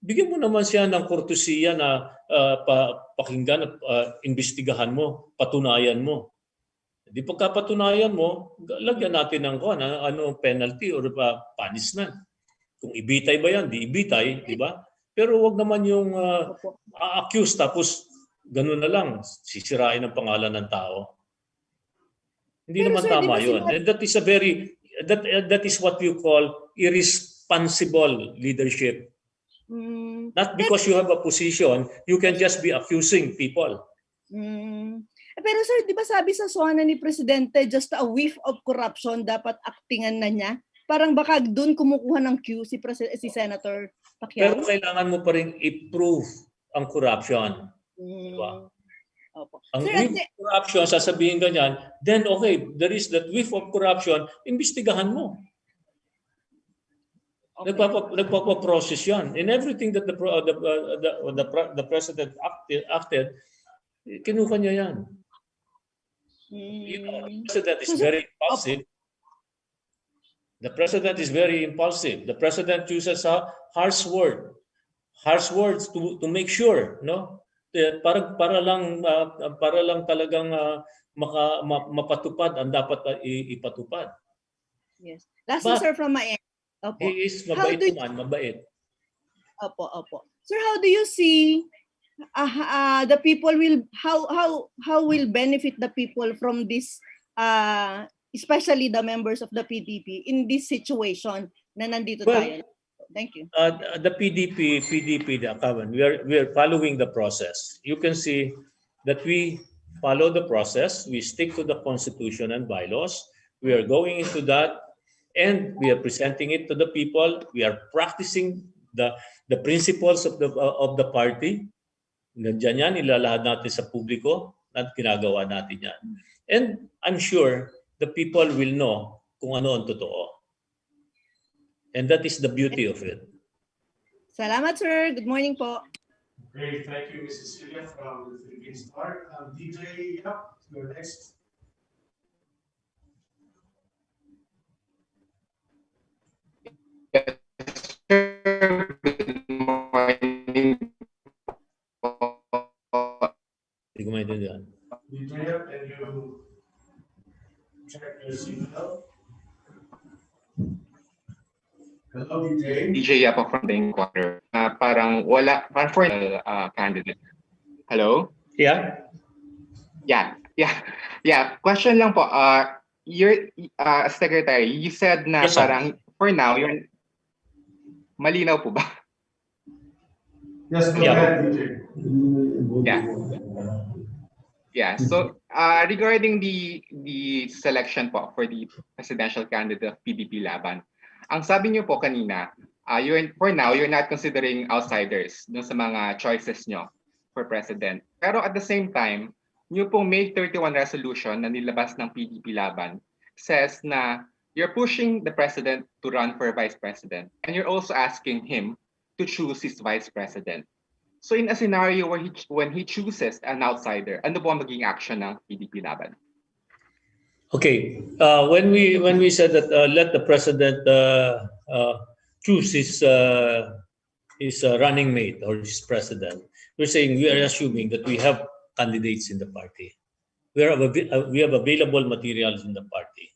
Bigyan mo naman siya ng kurtusiya na pakinggan at imbestigahan mo, patunayan mo. Di pagkapatunayan mo, lagyan natin ng ano penalty or punishment. Kung ibitay ba yan, di ibitay, di ba? Pero wag naman yung accuse tapos gano'n na lang, sisirain ang pangalan ng tao. Hindi naman tama yun. And that is a very, that is what you call irresponsible leadership. Not because you have a position, you can just be accusing people. Pero sir, di ba sabi sa SONA ni Presidente, just a whiff of corruption, dapat aktingan na niya? Parang baka doon kumukuha ng cue si Senator Pacquiao. Pero kailangan mo pa rin i-prove ang corruption. Diba? Opo. Ang Sir, whiff of corruption, sasabihin ganyan, then okay, there is that whiff of corruption, imbestigahan mo. Okay. Nagpapaprocess yan. In everything that the president acted, kinuha niya yan. You know, the president is very impulsive. The president is very impulsive. The president uses a harsh words to make sure, no? Para lang talagang mapatupad ang dapat ipatupad. Yes. Last one, sir, from my end. Opo. He is mabait naman, mabait. Opo. Sir, how do you see the people will how will benefit the people from this especially the members of the PDP in this situation na nandito tayo? Thank you. The PDP, we are following the process. You can see that we follow the process. We stick to the Constitution and bylaws. We are going into that. And we are presenting it to the people. We are practicing the principles of the party. Nandiyan yan, ilalahad natin sa publiko at ginagawa natin yan. And I'm sure the people will know kung ano ang totoo. And that is the beauty of it. Salamat, sir. Good morning po. Great. Thank you, Mrs. Celia from the Philippine Star. DJ, you're next. Good morning. Hindi ko maintindihan. DJ, can you check your signal? Hello, DJ. DJ Yapo from the Inquirer. Parang wala, parang for candidate. Hello? Yeah? Yeah. Question lang po. Your secretary, you said na yes, parang for now, you're malinaw po ba? Yes, go ahead, DJ. Yeah. So regarding the selection po for the presidential candidate of PDP-Laban, ang sabi niyo po kanina, for now, you're not considering outsiders dun sa mga choices nyo for president. Pero at the same time, yung pong May 31 resolution na nilabas ng PDP-Laban says na you're pushing the president to run for vice president, and you're also asking him to choose his vice president. So in a scenario where when he chooses an outsider, ano po ang magiging action ng PDP-Laban? Okay. When we said that let the president choose his running mate or his president, we're saying we are assuming that we have candidates in the party. We have available materials in the party,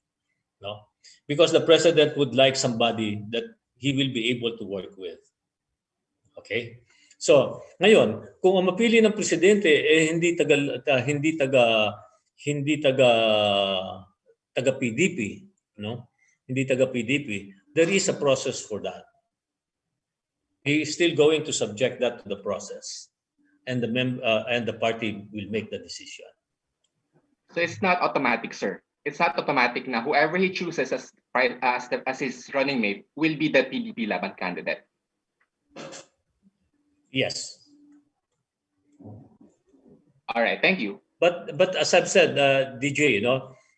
no? Because the president would like somebody that he will be able to work with. Okay? So, ngayon, kung ang mapili ng presidente hindi taga hindi taga PDP, no? Hindi taga PDP. There is a process for that. He is still going to subject that to the process, and the party will make the decision. So it's not automatic, sir. It's not automatic na whoever he chooses as his running mate will be the PDP-Laban candidate. Yes. All right, thank you. But as I've said, DJ,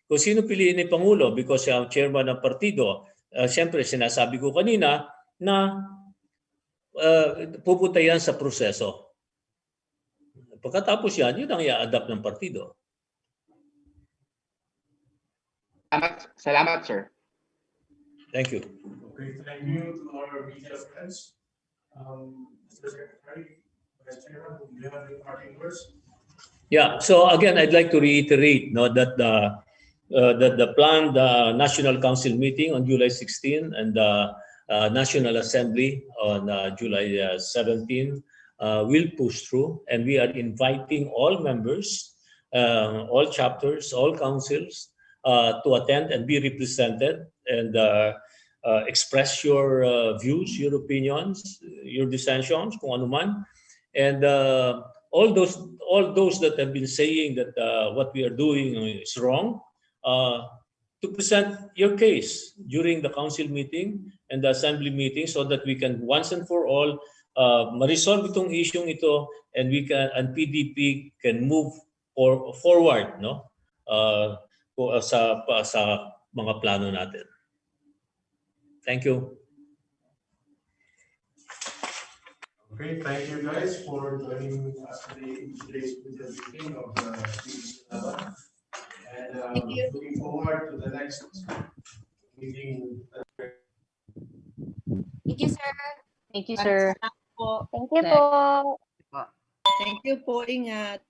kung sino piliin ni Pangulo because siya ang chairman ng partido, siyempre sinasabi ko kanina na pupunta yan sa proseso. Pagkatapos yan, yun ang i-adapt ng partido. Salamat, sir. Thank you. Okay, thank you to our media friends. Mr. Secretary, Vice Chairman, do you have any parting words? Yeah. So again, I'd like to reiterate that the planned National Council meeting on July 16 and the National Assembly on July 17 will push through, and we are inviting all members, all chapters, all councils to attend and be represented and express your views, your opinions, your dissensions, kung ano man. And all those that have been saying that what we are doing is wrong, to present your case during the council meeting and the assembly meeting so that we can once and for all ma-resolve itong issue ito, and PDP can move forward sa mga plano natin. Thank you. Okay, thank you guys for joining us today in today's meeting of the PDP-Laban. And looking forward to the next meeting. Thank you, sir. Thank you, sir. Thank you po. Thank you po. Ingat.